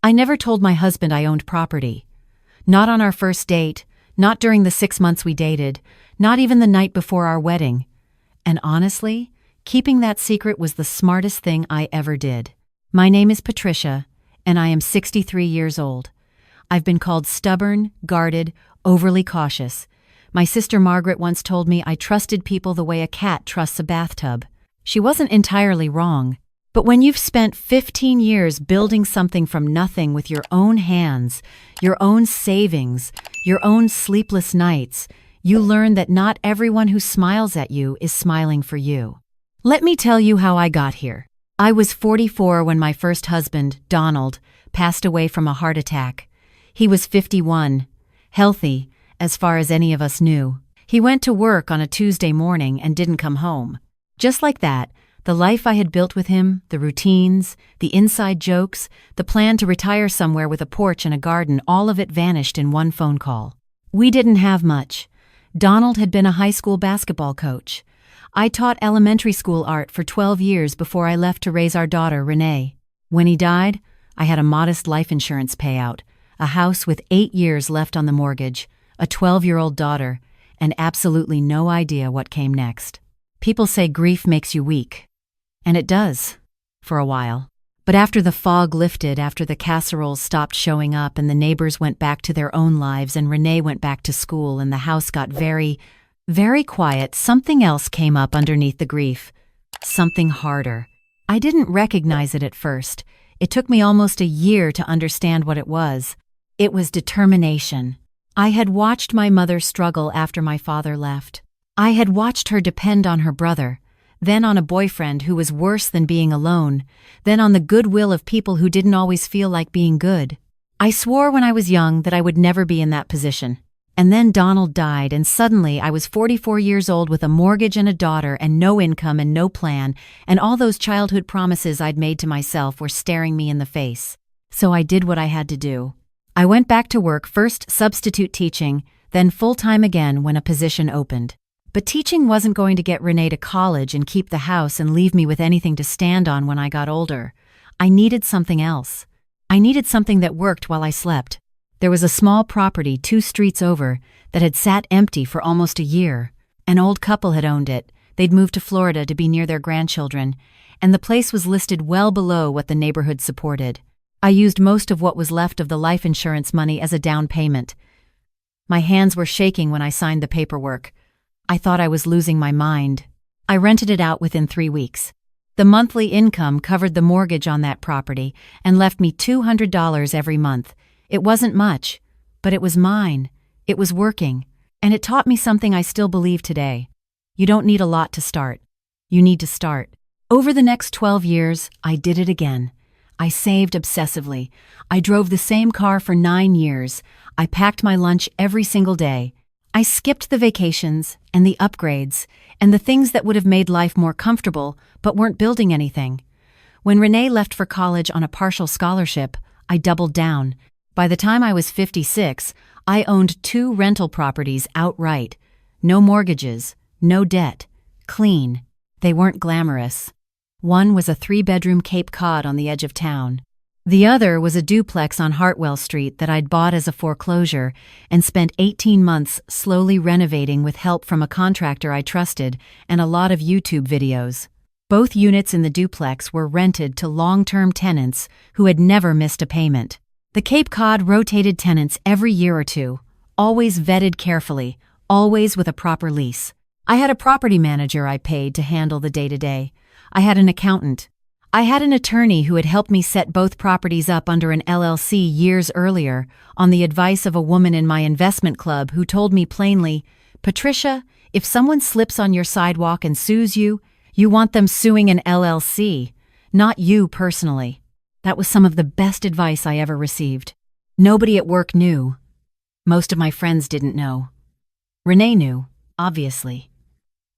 I never told my husband I owned property. Not on our first date, not during the 6 months we dated, not even the night before our wedding. And honestly, keeping that secret was the smartest thing I ever did. My name is Patricia, and I am 63 years old. I've been called stubborn, guarded, overly cautious. My sister Margaret once told me I trusted people the way a cat trusts a bathtub. She wasn't entirely wrong. But when you've spent 15 years building something from nothing with your own hands, your own savings, your own sleepless nights, you learn that not everyone who smiles at you is smiling for you. Let me tell you how I got here. I was 44 when my first husband, Donald, passed away from a heart attack. He was 51, healthy, as far as any of us knew. He went to work on a Tuesday morning and didn't come home. Just like that, the life I had built with him, the routines, the inside jokes, the plan to retire somewhere with a porch and a garden, all of it vanished in one phone call. We didn't have much. Donald had been a high school basketball coach. I taught elementary school art for 12 years before I left to raise our daughter, Renee. When he died, I had a modest life insurance payout, a house with 8 years left on the mortgage, a 12-year-old daughter, and absolutely no idea what came next. People say grief makes you weak. And it does, for a while. But after the fog lifted, after the casseroles stopped showing up and the neighbors went back to their own lives and Renee went back to school and the house got very, very quiet, something else came up underneath the grief. Something harder. I didn't recognize it at first. It took me almost a year to understand what it was. It was determination. I had watched my mother struggle after my father left. I had watched her depend on her brother, then on a boyfriend who was worse than being alone, then on the goodwill of people who didn't always feel like being good. I swore when I was young that I would never be in that position. And then Donald died, and suddenly I was 44 years old with a mortgage and a daughter and no income and no plan, and all those childhood promises I'd made to myself were staring me in the face. So I did what I had to do. I went back to work, first substitute teaching, then full-time again when a position opened. But teaching wasn't going to get Renee to college and keep the house and leave me with anything to stand on when I got older. I needed something else. I needed something that worked while I slept. There was a small property 2 streets over that had sat empty for almost a year. An old couple had owned it. They'd moved to Florida to be near their grandchildren, and the place was listed well below what the neighborhood supported. I used most of what was left of the life insurance money as a down payment. My hands were shaking when I signed the paperwork. I thought I was losing my mind. I rented it out within 3 weeks. The monthly income covered the mortgage on that property and left me $200 every month. It wasn't much, but it was mine. It was working, and it taught me something I still believe today. You don't need a lot to start. You need to start. Over the next 12 years, I did it again. I saved obsessively. I drove the same car for 9 years. I packed my lunch every single day. I skipped the vacations and the upgrades and the things that would have made life more comfortable but weren't building anything. When Renee left for college on a partial scholarship, I doubled down. By the time I was 56, I owned 2 rental properties outright. No mortgages, no debt, clean. They weren't glamorous. One was a 3-bedroom Cape Cod on the edge of town. The other was a duplex on Hartwell Street that I'd bought as a foreclosure and spent 18 months slowly renovating with help from a contractor I trusted and a lot of YouTube videos. Both units in the duplex were rented to long-term tenants who had never missed a payment. The Cape Cod rotated tenants every year or 2, always vetted carefully, always with a proper lease. I had a property manager I paid to handle the day-to-day. I had an accountant. I had an attorney who had helped me set both properties up under an LLC years earlier on the advice of a woman in my investment club who told me plainly, "Patricia, if someone slips on your sidewalk and sues you, you want them suing an LLC, not you personally." That was some of the best advice I ever received. Nobody at work knew. Most of my friends didn't know. Renee knew, obviously.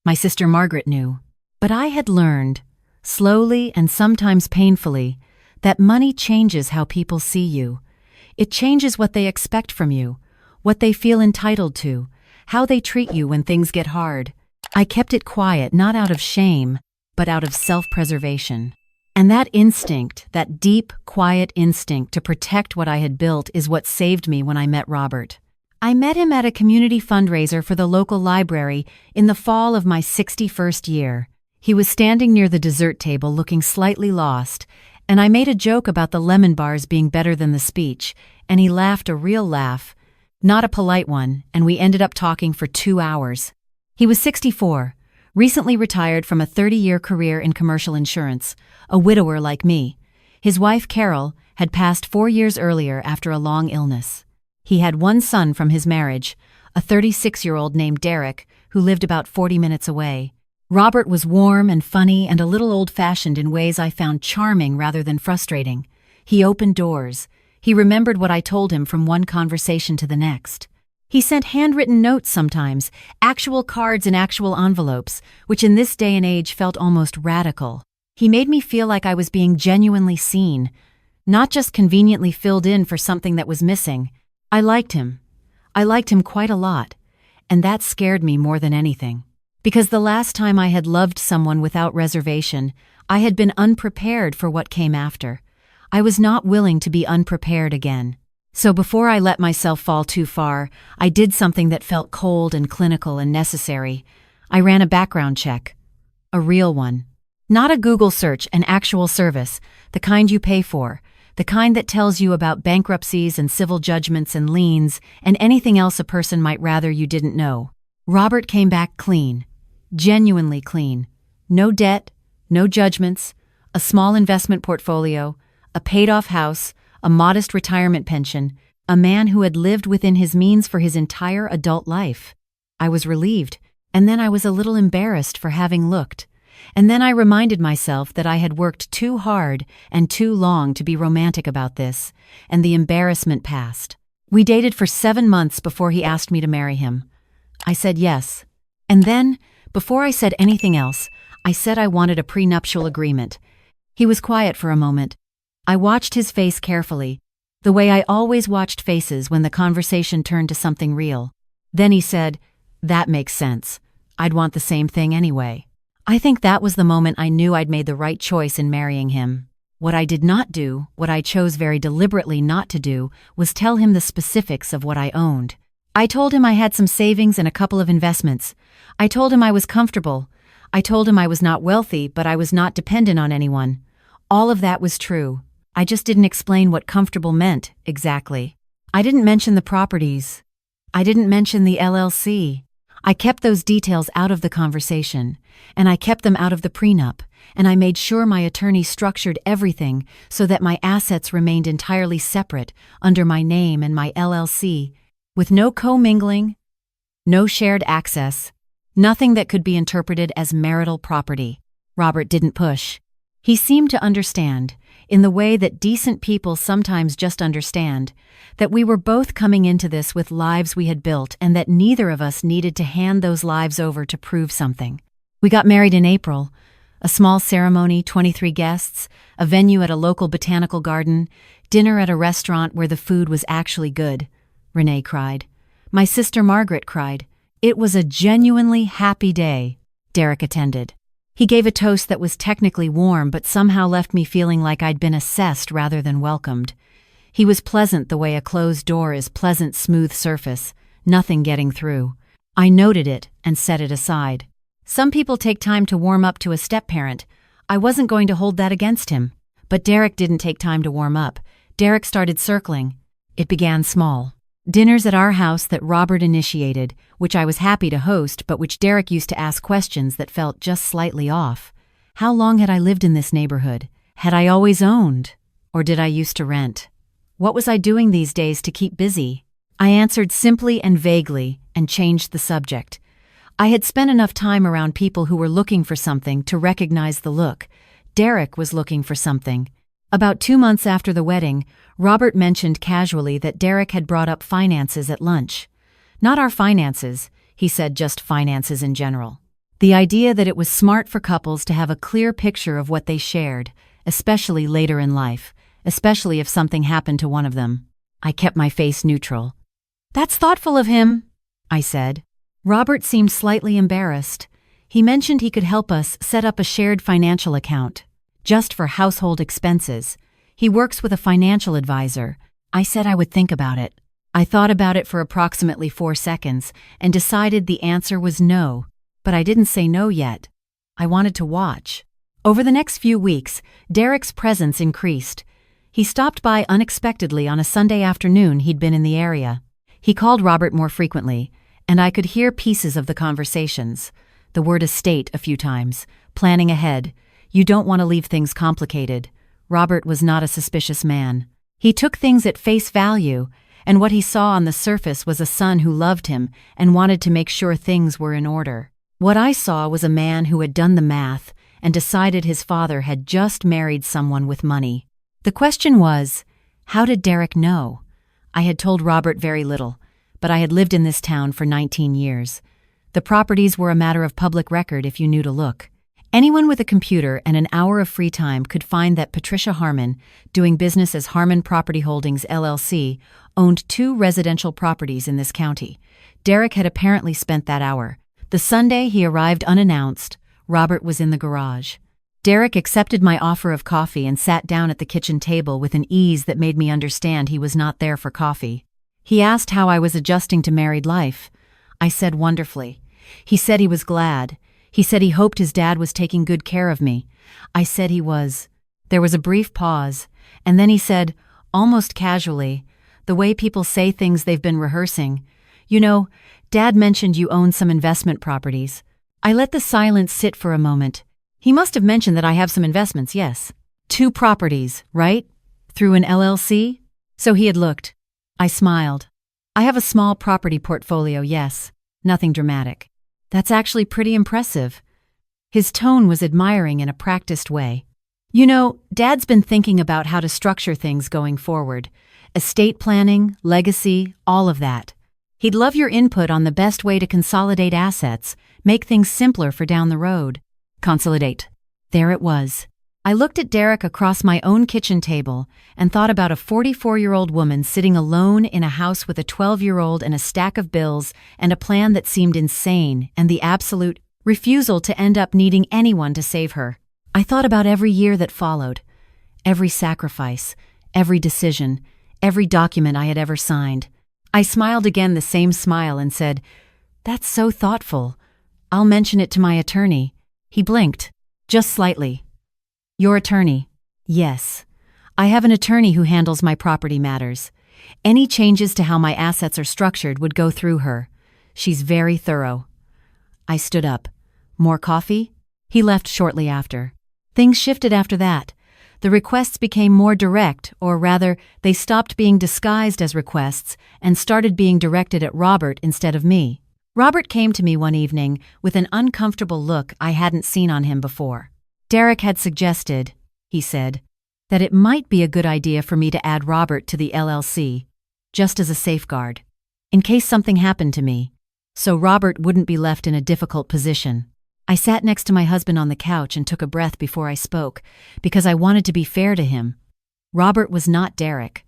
My sister Margaret knew. But I had learned, slowly and sometimes painfully, that money changes how people see you. It changes what they expect from you, what they feel entitled to, how they treat you when things get hard. I kept it quiet, not out of shame, but out of self-preservation. And that instinct, that deep, quiet instinct to protect what I had built is what saved me when I met Robert. I met him at a community fundraiser for the local library in the fall of my 61st year. He was standing near the dessert table looking slightly lost, and I made a joke about the lemon bars being better than the speech, and he laughed a real laugh, not a polite one, and we ended up talking for 2 hours. He was 64, recently retired from a 30-year career in commercial insurance, a widower like me. His wife, Carol, had passed 4 years earlier after a long illness. He had one son from his marriage, a 36-year-old named Derek, who lived about 40 minutes away. Robert was warm and funny and a little old-fashioned in ways I found charming rather than frustrating. He opened doors. He remembered what I told him from one conversation to the next. He sent handwritten notes sometimes, actual cards in actual envelopes, which in this day and age felt almost radical. He made me feel like I was being genuinely seen, not just conveniently filled in for something that was missing. I liked him. I liked him quite a lot, and that scared me more than anything. Because the last time I had loved someone without reservation, I had been unprepared for what came after. I was not willing to be unprepared again. So before I let myself fall too far, I did something that felt cold and clinical and necessary. I ran a background check. A real one. Not a Google search, an actual service, the kind you pay for, the kind that tells you about bankruptcies and civil judgments and liens and anything else a person might rather you didn't know. Robert came back clean. Genuinely clean. No debt, no judgments, a small investment portfolio, a paid-off house, a modest retirement pension, a man who had lived within his means for his entire adult life. I was relieved, and then I was a little embarrassed for having looked. And then I reminded myself that I had worked too hard and too long to be romantic about this, and the embarrassment passed. We dated for 7 months before he asked me to marry him. I said yes. And then, before I said anything else, I said I wanted a prenuptial agreement. He was quiet for a moment. I watched his face carefully, the way I always watched faces when the conversation turned to something real. Then he said, "That makes sense. I'd want the same thing anyway." I think that was the moment I knew I'd made the right choice in marrying him. What I did not do, what I chose very deliberately not to do, was tell him the specifics of what I owned. I told him I had some savings and a couple of investments. I told him I was comfortable. I told him I was not wealthy, but I was not dependent on anyone. All of that was true. I just didn't explain what comfortable meant, exactly. I didn't mention the properties. I didn't mention the LLC. I kept those details out of the conversation, and I kept them out of the prenup, and I made sure my attorney structured everything so that my assets remained entirely separate under my name and my LLC, with no commingling, no shared access, nothing that could be interpreted as marital property. Robert didn't push. He seemed to understand, in the way that decent people sometimes just understand, that we were both coming into this with lives we had built and that neither of us needed to hand those lives over to prove something. We got married in April. A small ceremony, 23 guests, a venue at a local botanical garden, dinner at a restaurant where the food was actually good. Renee cried. My sister Margaret cried. It was a genuinely happy day. Derek attended. He gave a toast that was technically warm but somehow left me feeling like I'd been assessed rather than welcomed. He was pleasant the way a closed door is pleasant smooth surface, nothing getting through. I noted it and set it aside. Some people take time to warm up to a step-parent. I wasn't going to hold that against him. But Derek didn't take time to warm up. Derek started circling. It began small. Dinners at our house that Robert initiated, which I was happy to host but which Derek used to ask questions that felt just slightly off. How long had I lived in this neighborhood? Had I always owned? Or did I used to rent? What was I doing these days to keep busy? I answered simply and vaguely and changed the subject. I had spent enough time around people who were looking for something to recognize the look. Derek was looking for something. About 2 months after the wedding, Robert mentioned casually that Derek had brought up finances at lunch. Not our finances, he said, just finances in general. The idea that it was smart for couples to have a clear picture of what they shared, especially later in life, especially if something happened to one of them. I kept my face neutral. That's thoughtful of him, I said. Robert seemed slightly embarrassed. He mentioned he could help us set up a shared financial account. just for household expenses. He works with a financial advisor. I said I would think about it. I thought about it for approximately 4 seconds and decided the answer was no. But I didn't say no yet. I wanted to watch. Over the next few weeks, Derek's presence increased. He stopped by unexpectedly on a Sunday afternoon he'd been in the area. He called Robert more frequently, and I could hear pieces of the conversations. The word estate a few times, planning ahead. You don't want to leave things complicated. Robert was not a suspicious man. He took things at face value, and what he saw on the surface was a son who loved him and wanted to make sure things were in order. What I saw was a man who had done the math and decided his father had just married someone with money. The question was, how did Derek know? I had told Robert very little, but I had lived in this town for 19 years. The properties were a matter of public record if you knew to look. Anyone with a computer and an hour of free time could find that Patricia Harmon, doing business as Harmon Property Holdings LLC, owned 2 residential properties in this county. Derek had apparently spent that hour. The Sunday he arrived unannounced, Robert was in the garage. Derek accepted my offer of coffee and sat down at the kitchen table with an ease that made me understand he was not there for coffee. He asked how I was adjusting to married life. I said wonderfully. He said he was glad. He said he hoped his dad was taking good care of me. I said he was. There was a brief pause, and then he said, almost casually, the way people say things they've been rehearsing, "You know, Dad mentioned you own some investment properties." I let the silence sit for a moment. He must have mentioned that I have some investments, yes. 2 properties, right? Through an LLC? So he had looked. I smiled. I have a small property portfolio, yes. Nothing dramatic. That's actually pretty impressive. His tone was admiring in a practiced way. You know, Dad's been thinking about how to structure things going forward. Estate planning, legacy, all of that. He'd love your input on the best way to consolidate assets, make things simpler for down the road. Consolidate. There it was. I looked at Derek across my own kitchen table and thought about a 44-year-old woman sitting alone in a house with a 12-year-old and a stack of bills and a plan that seemed insane and the absolute refusal to end up needing anyone to save her. I thought about every year that followed, every sacrifice, every decision, every document I had ever signed. I smiled again the same smile and said, "That's so thoughtful. I'll mention it to my attorney." He blinked, just slightly. "Your attorney?" "Yes. I have an attorney who handles my property matters. Any changes to how my assets are structured would go through her. She's very thorough." I stood up. "More coffee?" He left shortly after. Things shifted after that. The requests became more direct, or rather, they stopped being disguised as requests and started being directed at Robert instead of me. Robert came to me one evening with an uncomfortable look I hadn't seen on him before. Derek had suggested, he said, that it might be a good idea for me to add Robert to the LLC, just as a safeguard, in case something happened to me, so Robert wouldn't be left in a difficult position. I sat next to my husband on the couch and took a breath before I spoke, because I wanted to be fair to him. Robert was not Derek.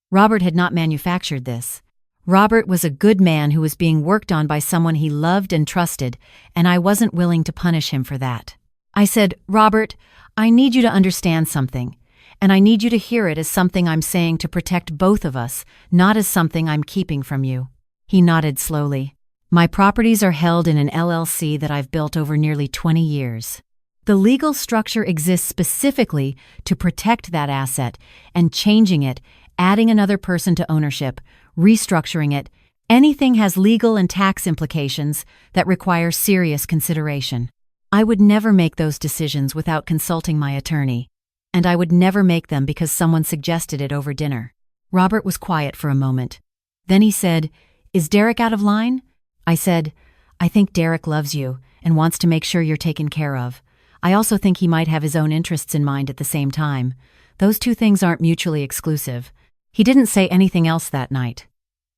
Robert had not manufactured this. Robert was a good man who was being worked on by someone he loved and trusted, and I wasn't willing to punish him for that. I said, "Robert, I need you to understand something, and I need you to hear it as something I'm saying to protect both of us, not as something I'm keeping from you." He nodded slowly. "My properties are held in an LLC that I've built over nearly 20 years. The legal structure exists specifically to protect that asset, and changing it, adding another person to ownership, restructuring it, anything has legal and tax implications that require serious consideration. I would never make those decisions without consulting my attorney, and I would never make them because someone suggested it over dinner." Robert was quiet for a moment. Then he said, "Is Derek out of line?" I said, "I think Derek loves you and wants to make sure you're taken care of. I also think he might have his own interests in mind at the same time. Those 2 things aren't mutually exclusive." He didn't say anything else that night.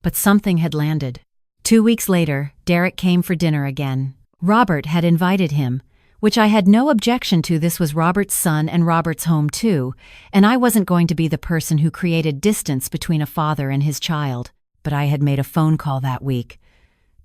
But something had landed. 2 weeks later, Derek came for dinner again. Robert had invited him, which I had no objection to. This was Robert's son and Robert's home too, and I wasn't going to be the person who created distance between a father and his child. But I had made a phone call that week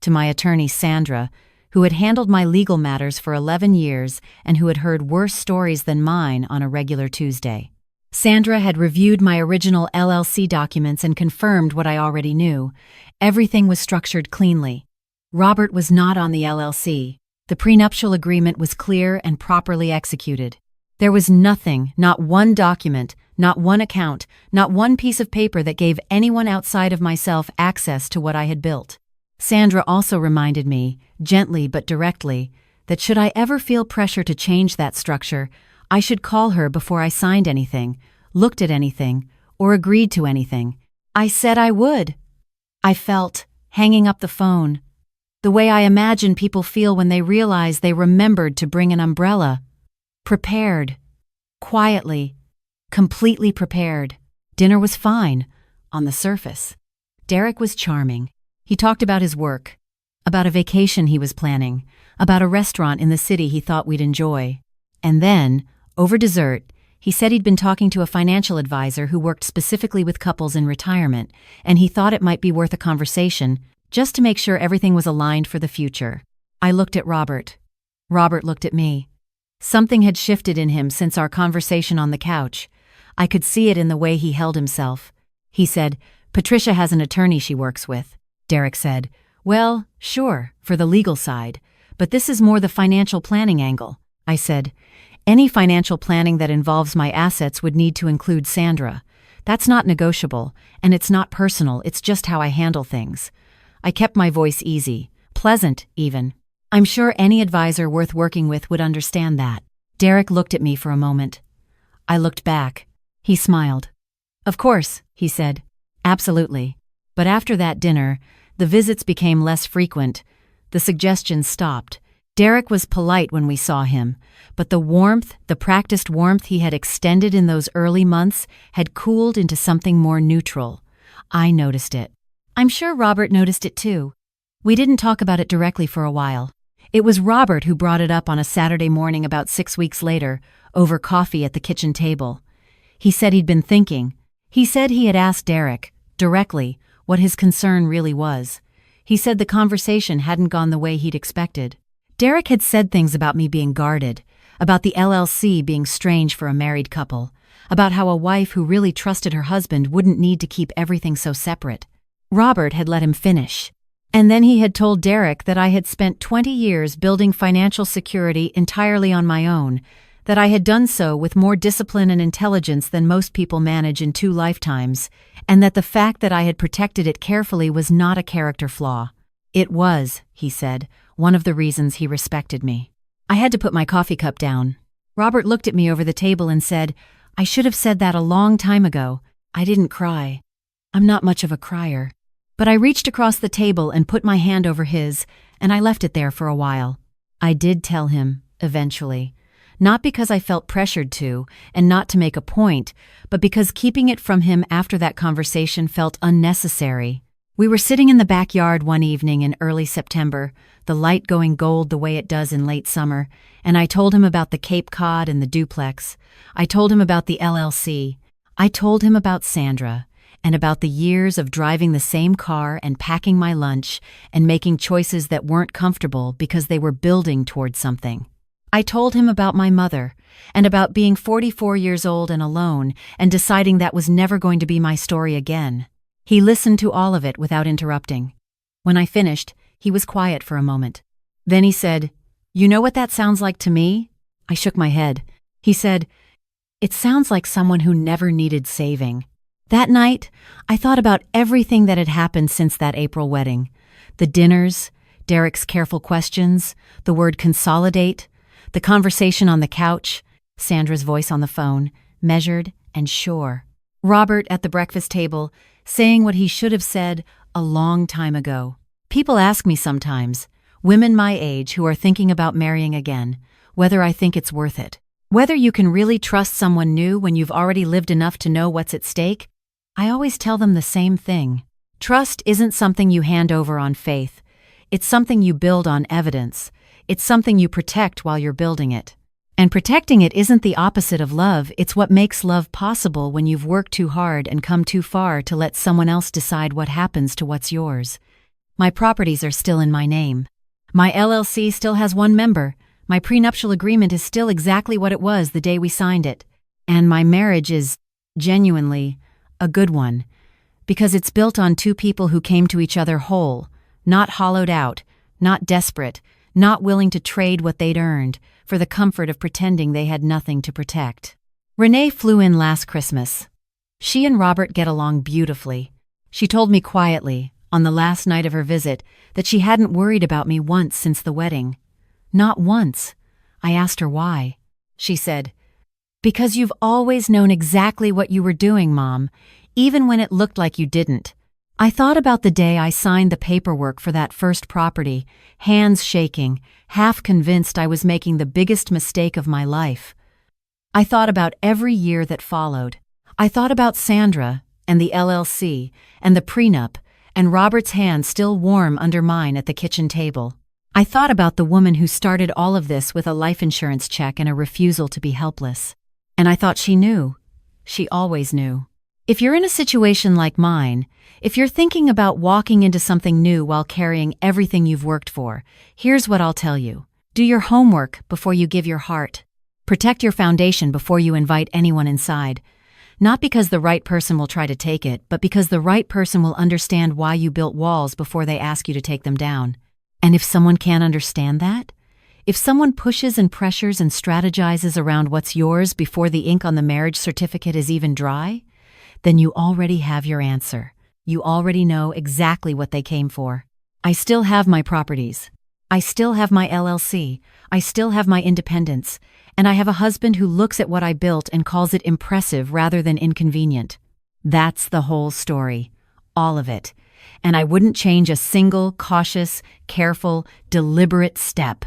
to my attorney, Sandra, who had handled my legal matters for 11 years and who had heard worse stories than mine on a regular Tuesday. Sandra had reviewed my original LLC documents and confirmed what I already knew. Everything was structured cleanly. Robert was not on the LLC. The prenuptial agreement was clear and properly executed. There was nothing, not one document, not one account, not one piece of paper that gave anyone outside of myself access to what I had built. Sandra also reminded me, gently but directly, that should I ever feel pressure to change that structure, I should call her before I signed anything, looked at anything, or agreed to anything. I said I would. I felt, hanging up the phone, the way I imagine people feel when they realize they remembered to bring an umbrella. Prepared. Quietly. Completely prepared. Dinner was fine, on the surface. Derek was charming. He talked about his work, about a vacation he was planning, about a restaurant in the city he thought we'd enjoy. And then, over dessert, he said he'd been talking to a financial advisor who worked specifically with couples in retirement, and he thought it might be worth a conversation, just to make sure everything was aligned for the future. I looked at Robert. Robert looked at me. Something had shifted in him since our conversation on the couch. I could see it in the way he held himself. He said, "Patricia has an attorney she works with." Derek said, "Well, sure, for the legal side, but this is more the financial planning angle." I said, "Any financial planning that involves my assets would need to include Sandra. That's not negotiable, and it's not personal, it's just how I handle things." I kept my voice easy, pleasant even. I'm sure any advisor worth working with would understand that. Derek looked at me for a moment. I looked back. He smiled. "Of course," he said. "Absolutely." But after that dinner, the visits became less frequent. The suggestions stopped. Derek was polite when we saw him, but the warmth, the practiced warmth he had extended in those early months had cooled into something more neutral. I noticed it. I'm sure Robert noticed it too. We didn't talk about it directly for a while. It was Robert who brought it up on a Saturday morning about 6 weeks later, over coffee at the kitchen table. He said he'd been thinking. He said he had asked Derek, directly, what his concern really was. He said the conversation hadn't gone the way he'd expected. Derek had said things about me being guarded, about the LLC being strange for a married couple, about how a wife who really trusted her husband wouldn't need to keep everything so separate. Robert had let him finish. And then he had told Derek that I had spent 20 years building financial security entirely on my own, that I had done so with more discipline and intelligence than most people manage in 2 lifetimes, and that the fact that I had protected it carefully was not a character flaw. It was, he said, one of the reasons he respected me. I had to put my coffee cup down. Robert looked at me over the table and said, "I should have said that a long time ago." I didn't cry. I'm not much of a crier. But I reached across the table and put my hand over his, and I left it there for a while. I did tell him, eventually. Not because I felt pressured to, and not to make a point, but because keeping it from him after that conversation felt unnecessary. We were sitting in the backyard one evening in early September, the light going gold the way it does in late summer, and I told him about the Cape Cod and the duplex. I told him about the LLC. I told him about Sandra, and about the years of driving the same car and packing my lunch and making choices that weren't comfortable because they were building toward something. I told him about my mother, and about being 44 years old and alone and deciding that was never going to be my story again. He listened to all of it without interrupting. When I finished, he was quiet for a moment. Then he said, "You know what that sounds like to me?" I shook my head. He said, "It sounds like someone who never needed saving." That night, I thought about everything that had happened since that April wedding. The dinners, Derek's careful questions, the word consolidate, the conversation on the couch, Sandra's voice on the phone, measured and sure. Robert at the breakfast table, saying what he should have said a long time ago. People ask me sometimes, women my age who are thinking about marrying again, whether I think it's worth it. Whether you can really trust someone new when you've already lived enough to know what's at stake. I always tell them the same thing. Trust isn't something you hand over on faith. It's something you build on evidence. It's something you protect while you're building it. And protecting it isn't the opposite of love, it's what makes love possible when you've worked too hard and come too far to let someone else decide what happens to what's yours. My properties are still in my name. My LLC still has one member. My prenuptial agreement is still exactly what it was the day we signed it. And my marriage is, genuinely, a good one. Because it's built on two people who came to each other whole, not hollowed out, not desperate, not willing to trade what they'd earned for the comfort of pretending they had nothing to protect. Renee flew in last Christmas. She and Robert get along beautifully. She told me quietly, on the last night of her visit, that she hadn't worried about me once since the wedding. Not once. I asked her why. She said, "Because you've always known exactly what you were doing, Mom, even when it looked like you didn't." I thought about the day I signed the paperwork for that first property, hands shaking, half convinced I was making the biggest mistake of my life. I thought about every year that followed. I thought about Sandra, and the LLC, and the prenup, and Robert's hand still warm under mine at the kitchen table. I thought about the woman who started all of this with a life insurance check and a refusal to be helpless. And I thought she knew. She always knew. If you're in a situation like mine, if you're thinking about walking into something new while carrying everything you've worked for, here's what I'll tell you. Do your homework before you give your heart. Protect your foundation before you invite anyone inside. Not because the right person will try to take it, but because the right person will understand why you built walls before they ask you to take them down. And if someone can't understand that, if someone pushes and pressures and strategizes around what's yours before the ink on the marriage certificate is even dry, then you already have your answer. You already know exactly what they came for. I still have my properties. I still have my LLC. I still have my independence. And I have a husband who looks at what I built and calls it impressive rather than inconvenient. That's the whole story. All of it. And I wouldn't change a single cautious, careful, deliberate step